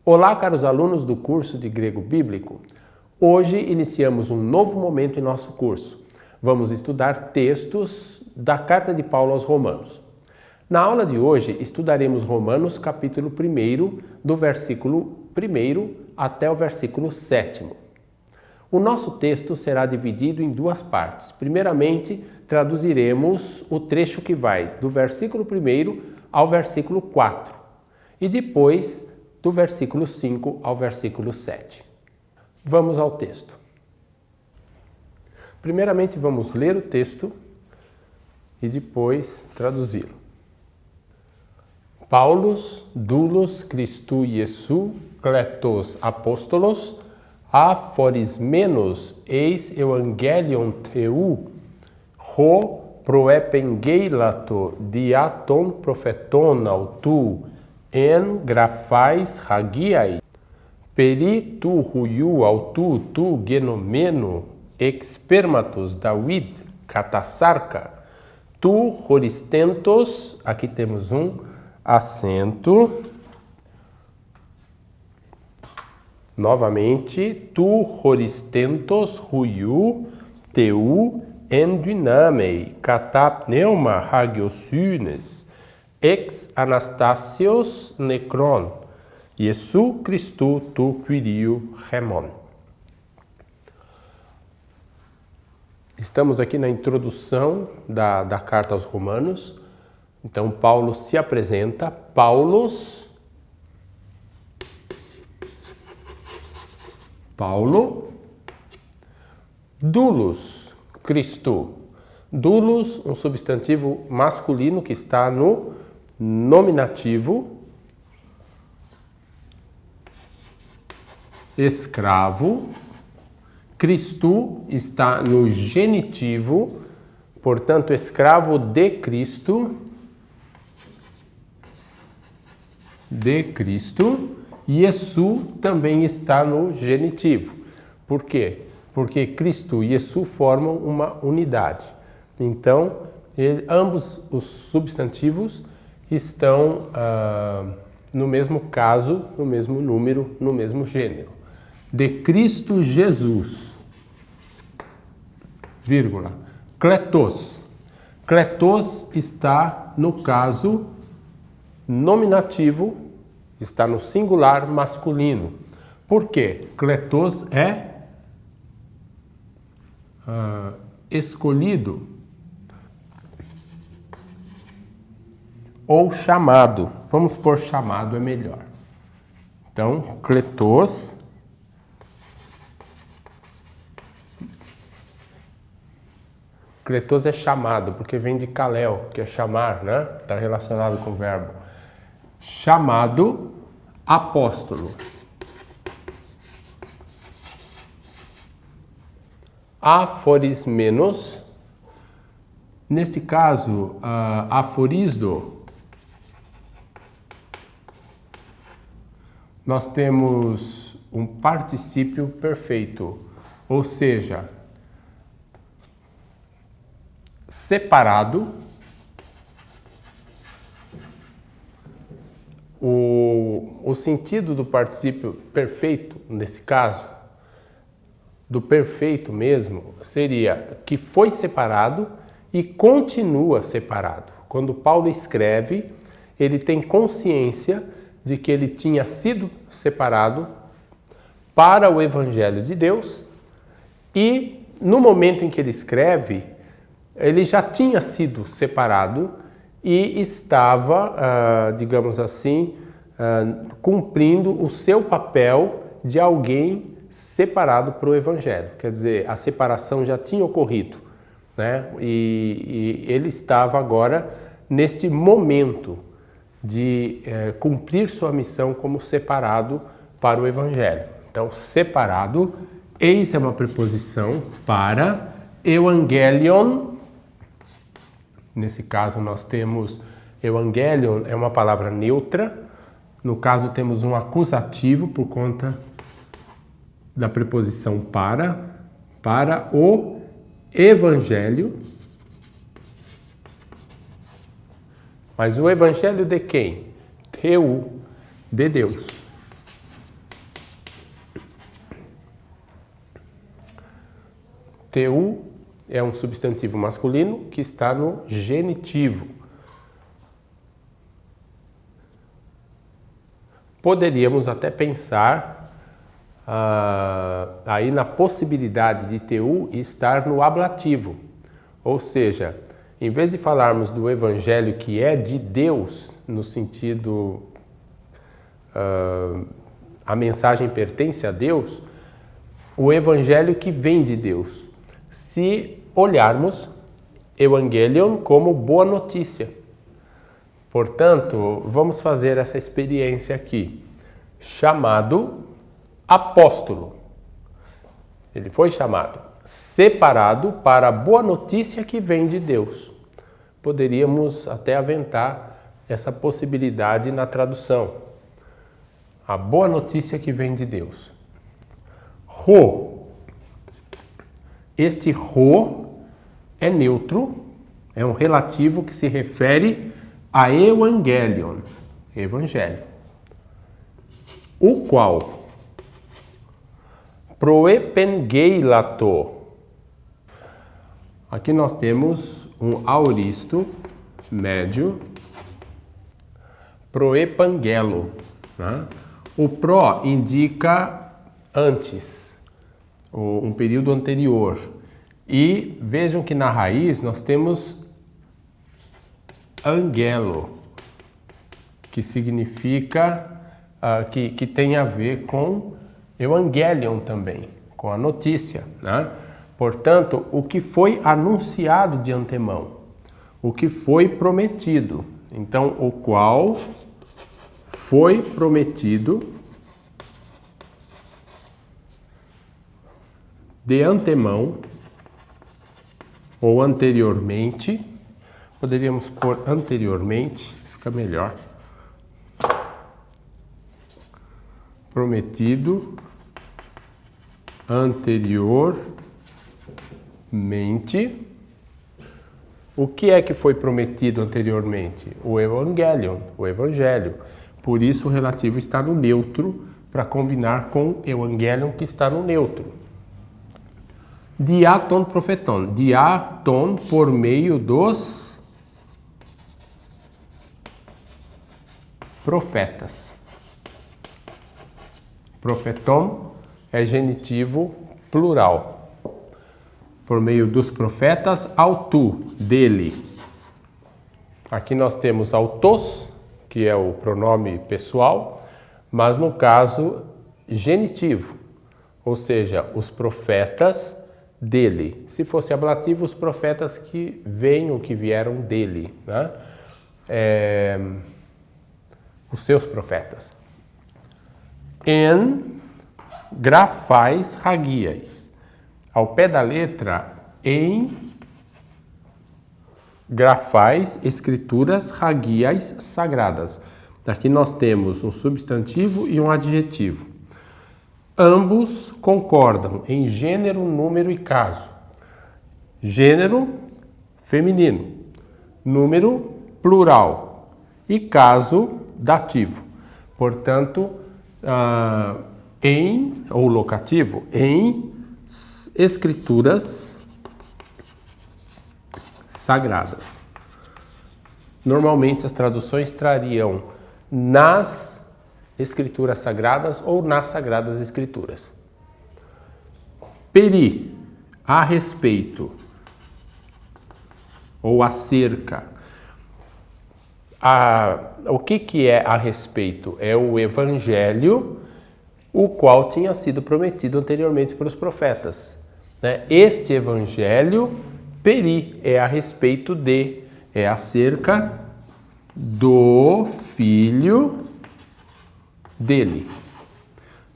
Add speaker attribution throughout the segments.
Speaker 1: Olá, caros alunos do curso de Grego Bíblico. Hoje iniciamos um novo momento em nosso curso. Vamos estudar textos da Carta de Paulo aos Romanos. Na aula de hoje estudaremos Romanos capítulo 1, do versículo 1 até o versículo 7. O nosso texto será dividido em duas partes. Primeiramente, traduziremos o trecho que vai do versículo 1 ao versículo 4 e depois do versículo 5 ao versículo 7. Vamos ao texto. Primeiramente, vamos ler o texto e depois traduzi-lo. Paulus, doulos Christou Iesu, kletos apóstolos, aphorismenos eis evangelion theu, ho proepengeilato diaton propheton autou, en graphais hagiai, peri tu huiu autou tu genomeno, expermatos David, catasarca, tu horistentos, aqui temos um acento, novamente, tu horistentos huiu teu en dynamei, katapneuma hagiosynes, ex Anastasios necron, Iesu Christou tu Kyriou hemon. Estamos aqui na introdução da carta aos Romanos. Então, Paulo se apresenta. Paulo, doulos Christou. Doulos, um substantivo masculino que está no nominativo. Escravo. Christou está no genitivo, portanto, escravo de Cristo. Iesu também está no genitivo. Por quê? Porque Cristo e Iesu formam uma unidade. Então, ambos os substantivos estão no mesmo caso, no mesmo número, no mesmo gênero. De Cristo Jesus, vírgula, kletos. Kletos está no caso nominativo, está no singular masculino. Por quê? Kletos é escolhido ou chamado. Vamos por chamado, é melhor. Então, kletos é chamado, porque vem de kaleo, que é chamar, né? Está relacionado com o verbo. Chamado apóstolo. Aphorismenos. Neste caso, aforisdo, nós temos um particípio perfeito, ou seja, separado. O sentido do particípio perfeito, nesse caso, do perfeito mesmo, seria que foi separado e continua separado. Quando Paulo escreve, ele tem consciência de que ele tinha sido separado para o Evangelho de Deus e, no momento em que ele escreve, ele já tinha sido separado e estava, digamos assim, cumprindo o seu papel de alguém separado para o Evangelho. Quer dizer, a separação já tinha ocorrido, né? E ele estava agora neste momento de cumprir sua missão como separado para o Evangelho. Então, separado, eis é uma preposição para evangelion. Nesse caso, nós temos evangelion, é uma palavra neutra. No caso, temos um acusativo por conta da preposição para o evangelho. Mas o evangelho de quem? Teu, de Deus. teu é um substantivo masculino que está no genitivo. Poderíamos até pensar aí na possibilidade de teu estar no ablativo. Ou seja, em vez de falarmos do evangelho que é de Deus, no sentido a mensagem pertence a Deus, o evangelho que vem de Deus. Se olharmos evangelion como boa notícia. Portanto, vamos fazer essa experiência aqui. Chamado apóstolo. Ele foi chamado, separado para a boa notícia que vem de Deus. Poderíamos até aventar essa possibilidade na tradução. A boa notícia que vem de Deus. Ro. Este ro é neutro, é um relativo que se refere a evangelion, evangelho. O qual proepengeilato. Aqui nós temos um aoristo médio, proepangelo, né? O pro indica antes, um período anterior. E vejam que na raiz nós temos angelo, que significa, que tem a ver com evangelion também, com a notícia, né? Portanto, o que foi anunciado de antemão, o que foi prometido. Então, o qual foi prometido de antemão ou anteriormente. Poderíamos pôr anteriormente, fica melhor. Prometido anteriormente. O que é que foi prometido anteriormente? O evangelion, o evangelho. Por isso o relativo está no neutro, para combinar com evangelion que está no neutro. Diaton profeton. Diaton por meio dos profetas. Profeton é genitivo plural. Por meio dos profetas, autu, dele. Aqui nós temos autos, que é o pronome pessoal, mas no caso genitivo, ou seja, os profetas dele. Se fosse ablativo, os profetas que vêm ou que vieram dele, né? Os seus profetas. En grafais hagiais. Ao pé da letra, em grafais, escrituras hagiais sagradas. Aqui nós temos um substantivo e um adjetivo. Ambos concordam em gênero, número e caso. Gênero, feminino. Número, plural. E caso, dativo. Portanto, em, ou locativo, em escrituras sagradas. Normalmente as traduções trariam nas escrituras sagradas ou nas sagradas escrituras. Peri, a respeito ou acerca. O que é a respeito? É o evangelho, o qual tinha sido prometido anteriormente pelos profetas, né? Este evangelho, peri, é a respeito de, é acerca do filho dele.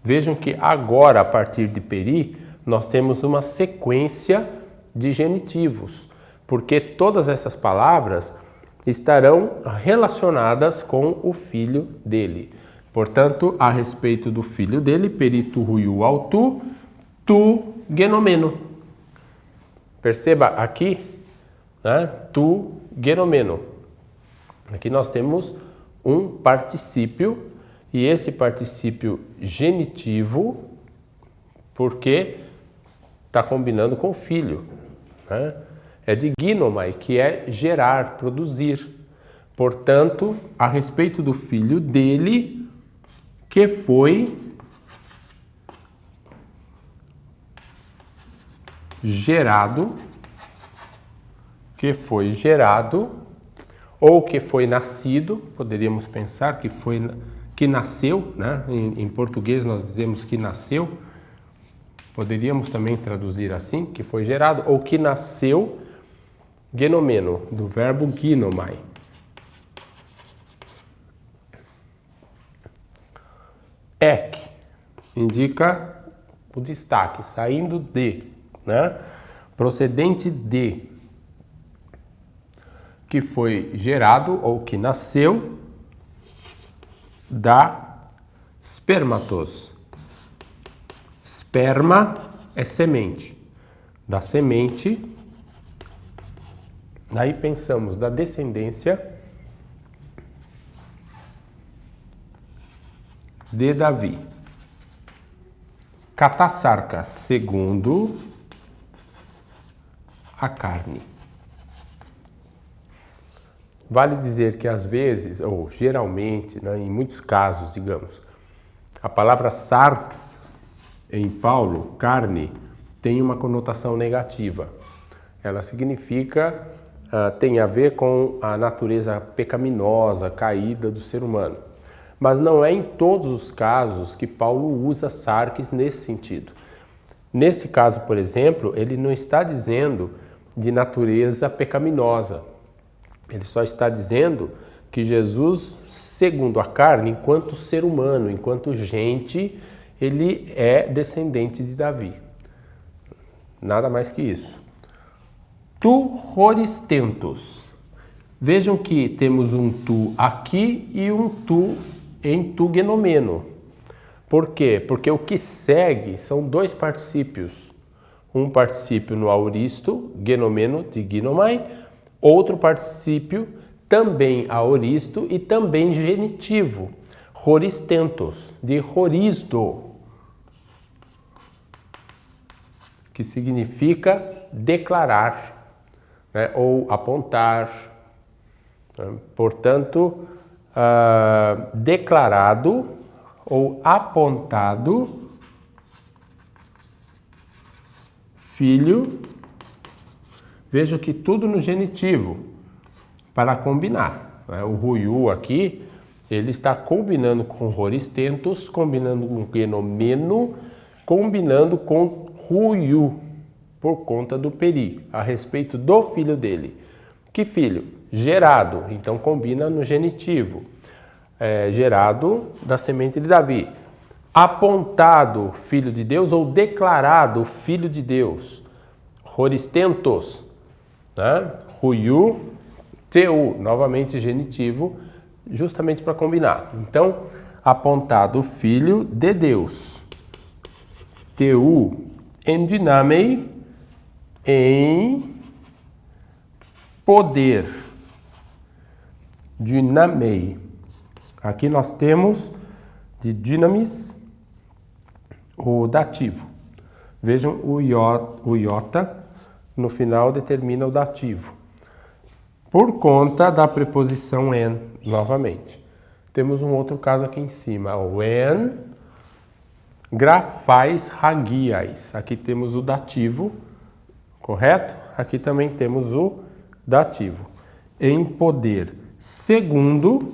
Speaker 1: Vejam que agora, a partir de peri, nós temos uma sequência de genitivos, porque todas essas palavras estarão relacionadas com o filho dele. Portanto, a respeito do filho dele, peri tu ruiu autu, tu genomeno. Perceba aqui, né? Tu genomeno. Aqui nós temos um particípio, e esse particípio genitivo, porque está combinando com filho, né? É de ginomai, que é gerar, produzir. Portanto, a respeito do filho dele, que foi gerado, ou que foi nascido, poderíamos pensar que nasceu, né? Em português nós dizemos que nasceu, poderíamos também traduzir assim, que foi gerado, ou que nasceu, genomeno, do verbo ginomai. Ek indica o destaque, saindo de, né? Procedente de, que foi gerado ou que nasceu da spermatos. Sperma é semente. Da semente, daí pensamos da descendência de Davi. Catasarca, segundo a carne. Vale dizer que às vezes, ou geralmente, né, em muitos casos, digamos, a palavra sarx em Paulo, carne, tem uma conotação negativa. Ela significa, tem a ver com a natureza pecaminosa, caída do ser humano. Mas não é em todos os casos que Paulo usa sarx nesse sentido. Nesse caso, por exemplo, ele não está dizendo de natureza pecaminosa. Ele só está dizendo que Jesus, segundo a carne, enquanto ser humano, enquanto gente, ele é descendente de Davi. Nada mais que isso. Tu horistentos. Vejam que temos um tu aqui e um tu em tu genomeno. Por quê? Porque o que segue são dois particípios. Um particípio no aoristo, genomeno de ginomai, outro particípio também aoristo e também genitivo, horistentos, de horisto, que significa declarar, né, ou apontar. Portanto, declarado ou apontado, filho. Veja que tudo no genitivo, para combinar. O ruiu aqui, ele está combinando com horistentos, combinando com genomeno, combinando com ruiu, por conta do peri, a respeito do filho dele. Que filho? Gerado, então combina no genitivo. Gerado da semente de Davi. Apontado, filho de Deus, ou declarado, filho de Deus. Horistentos, né? Ruiu, teu, novamente genitivo, justamente para combinar. Então, apontado, filho de Deus. Teu, endinamei, em poder. Dynamei. Aqui nós temos de dynamis o dativo. Vejam o iota no final determina o dativo. Por conta da preposição en, novamente. Temos um outro caso aqui em cima. O en grafais hagiais. Aqui temos o dativo, correto? Aqui também temos o dativo. Em poder. Segundo,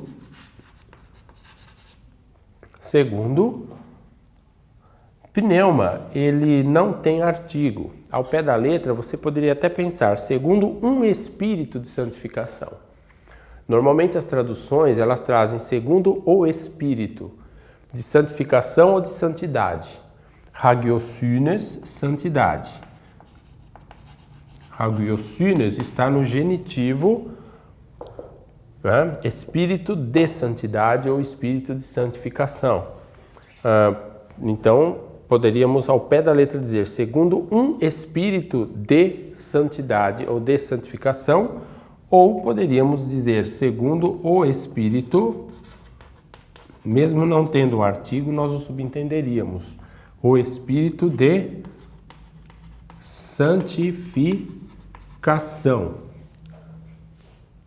Speaker 1: pneuma, ele não tem artigo. Ao pé da letra, você poderia até pensar, segundo um espírito de santificação. Normalmente as traduções, elas trazem segundo o espírito de santificação ou de santidade. Hagiosynes, santidade. Hagiosynes está no genitivo, né? Espírito de santidade ou espírito de santificação. Então, poderíamos ao pé da letra dizer, segundo um espírito de santidade ou de santificação, ou poderíamos dizer, segundo o espírito, mesmo não tendo o artigo, nós o subentenderíamos, o espírito de santificação.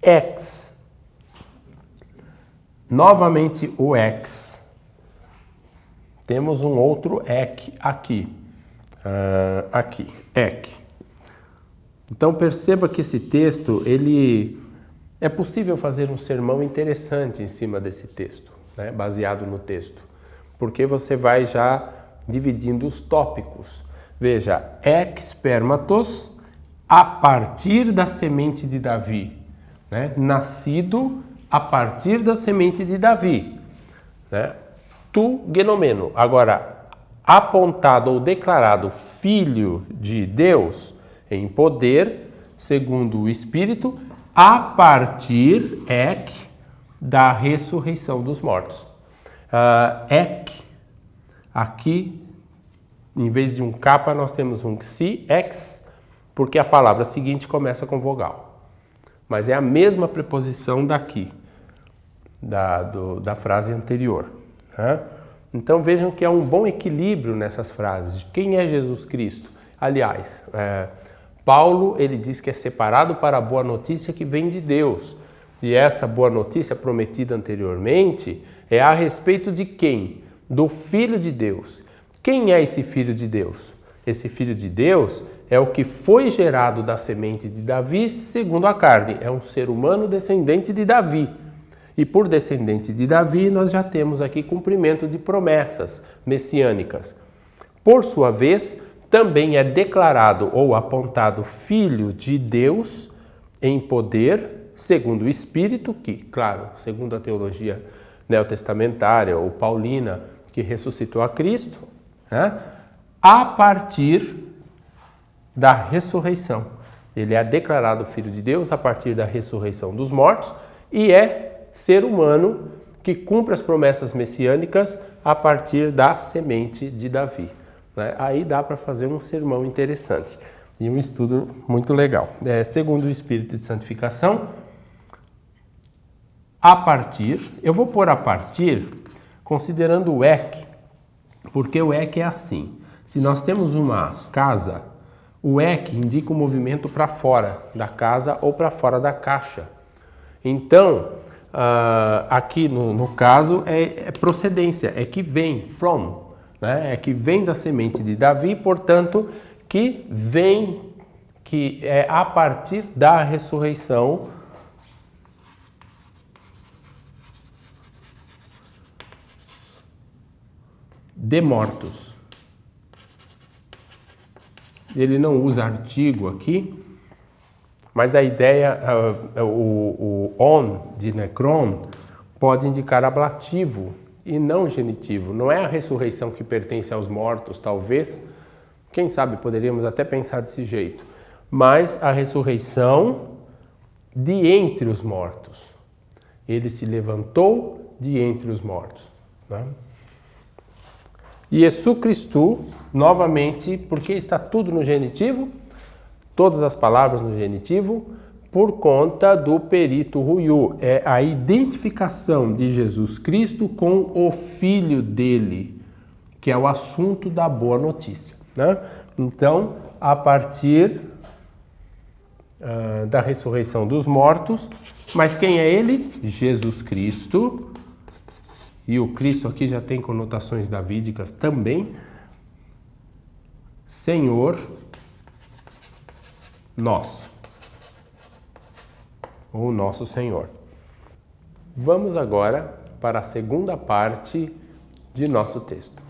Speaker 1: Ex. Novamente o ex. Temos um outro ek aqui. Aqui, ek. Então perceba que esse texto, é possível fazer um sermão interessante em cima desse texto, né? Baseado no texto, porque você vai já dividindo os tópicos. Veja, ex-spermatos, a partir da semente de Davi, né? Nascido a partir da semente de Davi, né? Tu genomeno. Agora, apontado ou declarado filho de Deus em poder, segundo o Espírito, a partir, da ressurreição dos mortos. Aqui, em vez de um capa, nós temos um xi, ex, porque a palavra seguinte começa com vogal. Mas é a mesma preposição daqui, da frase anterior. Né? Então vejam que há um bom equilíbrio nessas frases. Quem é Jesus Cristo? Aliás, Paulo ele diz que é separado para a boa notícia que vem de Deus. E essa boa notícia prometida anteriormente é a respeito de quem? Do Filho de Deus. Quem é esse Filho de Deus? Esse Filho de Deus é o que foi gerado da semente de Davi segundo a carne. É um ser humano descendente de Davi. E por descendente de Davi, nós já temos aqui cumprimento de promessas messiânicas. Por sua vez, também é declarado ou apontado Filho de Deus em poder, segundo o Espírito, que, claro, segundo a teologia neotestamentária ou paulina, que ressuscitou a Cristo, né? A partir da ressurreição. Ele é declarado Filho de Deus a partir da ressurreição dos mortos e é ser humano que cumpre as promessas messiânicas a partir da semente de Davi. Aí dá para fazer um sermão interessante e um estudo muito legal. Segundo o Espírito de Santificação, a partir, eu vou pôr a partir considerando o ek, porque o ek é assim. Se nós temos uma casa, o ek indica o movimento para fora da casa ou para fora da caixa. Então, aqui no caso é procedência, é que vem, from. Né? É que vem da semente de Davi, portanto, que é a partir da ressurreição de mortos. Ele não usa artigo aqui, mas a ideia, o on de necron pode indicar ablativo e não genitivo. Não é a ressurreição que pertence aos mortos, talvez. Quem sabe poderíamos até pensar desse jeito. Mas a ressurreição de entre os mortos. Ele se levantou de entre os mortos. Né? E Jesus Cristo, novamente, porque está tudo no genitivo, todas as palavras no genitivo, por conta do perito ruiu, é a identificação de Jesus Cristo com o Filho dele, que é o assunto da boa notícia. Né? Então, a partir da ressurreição dos mortos, mas quem é ele? Jesus Cristo, e o Cristo aqui já tem conotações davídicas também, Senhor nosso. O nosso Senhor. Vamos agora para a segunda parte de nosso texto.